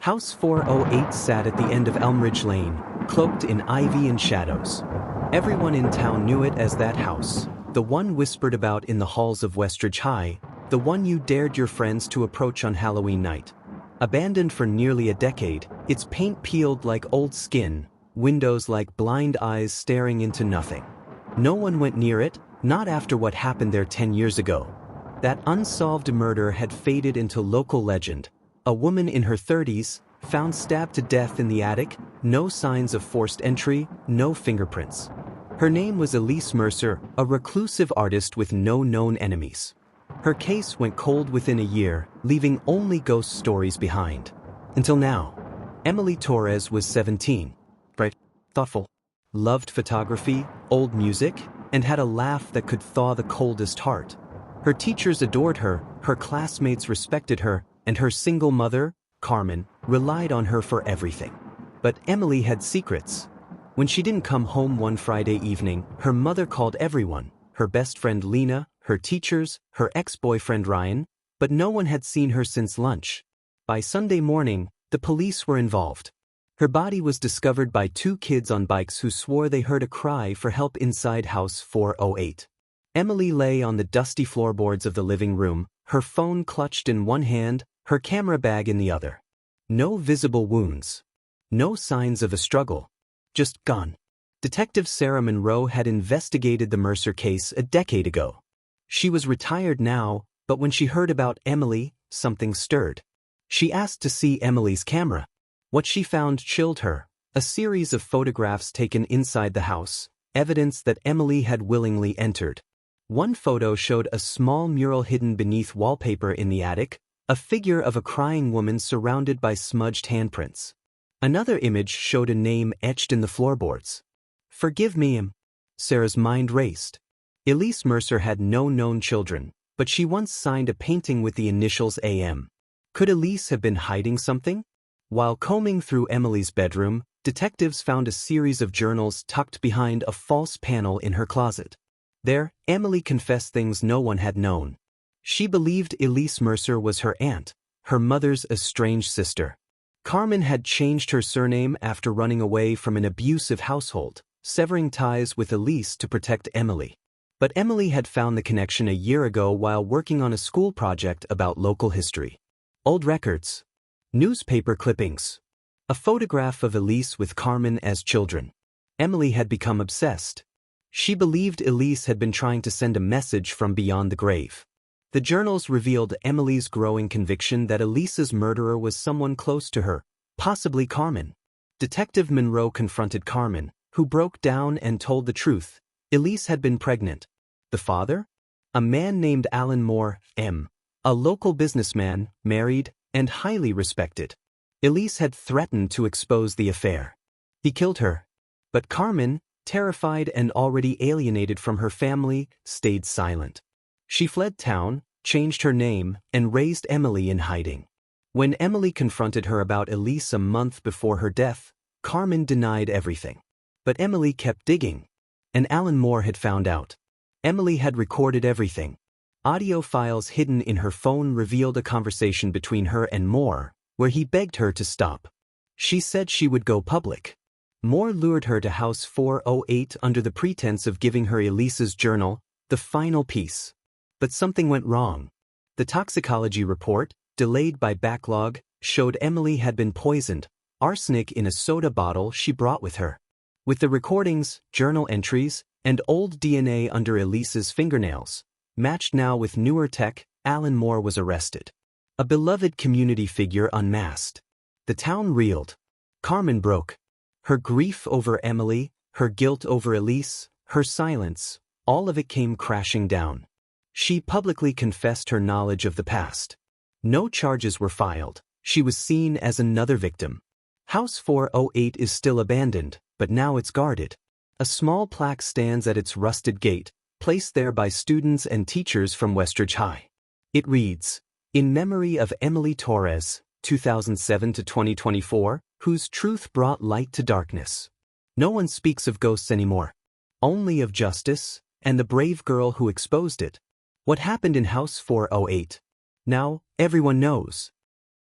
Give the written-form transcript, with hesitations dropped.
House 408 sat at the end of Elmridge Lane, cloaked in ivy and shadows. Everyone in town knew it as that house, the one whispered about in the halls of Westridge High, the one you dared your friends to approach on Halloween night. Abandoned for nearly a decade, its paint peeled like old skin, windows like blind eyes staring into nothing. No one went near it, not after what happened there 10 years ago. That unsolved murder had faded into local legend. A woman in her 30s, found stabbed to death in the attic, no signs of forced entry, no fingerprints. Her name was Elise Mercer, a reclusive artist with no known enemies. Her case went cold within a year, leaving only ghost stories behind. Until now. Emily Torres was 17. Bright, thoughtful, loved photography, old music, and had a laugh that could thaw the coldest heart. Her teachers adored her, her classmates respected her, and her single mother, Carmen, relied on her for everything. But Emily had secrets. When she didn't come home one Friday evening, her mother called everyone, her best friend Lena, her teachers, her ex-boyfriend Ryan, but no one had seen her since lunch. By Sunday morning, the police were involved. Her body was discovered by two kids on bikes who swore they heard a cry for help inside House 408. Emily lay on the dusty floorboards of the living room, her phone clutched in one hand, her camera bag in the other. No visible wounds. No signs of a struggle. Just gone. Detective Sarah Monroe had investigated the Mercer case a decade ago. She was retired now, but when she heard about Emily, something stirred. She asked to see Emily's camera. What she found chilled her. A series of photographs taken inside the house, evidence that Emily had willingly entered. One photo showed a small mural hidden beneath wallpaper in the attic, a figure of a crying woman surrounded by smudged handprints. Another image showed a name etched in the floorboards. "Forgive me, Sarah's mind raced. Elise Mercer had no known children, but she once signed a painting with the initials AM. Could Elise have been hiding something? While combing through Emily's bedroom, detectives found a series of journals tucked behind a false panel in her closet. There, Emily confessed things no one had known. She believed Elise Mercer was her aunt, her mother's estranged sister. Carmen had changed her surname after running away from an abusive household, severing ties with Elise to protect Emily. But Emily had found the connection a year ago while working on a school project about local history. Old records. Newspaper clippings. A photograph of Elise with Carmen as children. Emily had become obsessed. She believed Elise had been trying to send a message from beyond the grave. The journals revealed Emily's growing conviction that Elise's murderer was someone close to her, possibly Carmen. Detective Monroe confronted Carmen, who broke down and told the truth. Elise had been pregnant. The father? A man named Alan Moore, M. A local businessman, married, and highly respected. Elise had threatened to expose the affair. He killed her. But Carmen, terrified and already alienated from her family, stayed silent. She fled town, changed her name, and raised Emily in hiding. When Emily confronted her about Elise a month before her death, Carmen denied everything. But Emily kept digging. And Alan Moore had found out. Emily had recorded everything. Audio files hidden in her phone revealed a conversation between her and Moore, where he begged her to stop. She said she would go public. Moore lured her to House 408 under the pretense of giving her Elise's journal, the final piece. But something went wrong. The toxicology report, delayed by backlog, showed Emily had been poisoned, arsenic in a soda bottle she brought with her. With the recordings, journal entries, and old DNA under Elise's fingernails, matched now with newer tech, Alan Moore was arrested. A beloved community figure unmasked. The town reeled. Carmen broke. Her grief over Emily, her guilt over Elise, her silence, all of it came crashing down. She publicly confessed her knowledge of the past. No charges were filed. She was seen as another victim. House 408 is still abandoned, but now it's guarded. A small plaque stands at its rusted gate, placed there by students and teachers from Westridge High. It reads, "In memory of Emily Torres, 2007 to 2024, whose truth brought light to darkness." No one speaks of ghosts anymore. Only of justice, and the brave girl who exposed it. What happened in House 408? Now, everyone knows.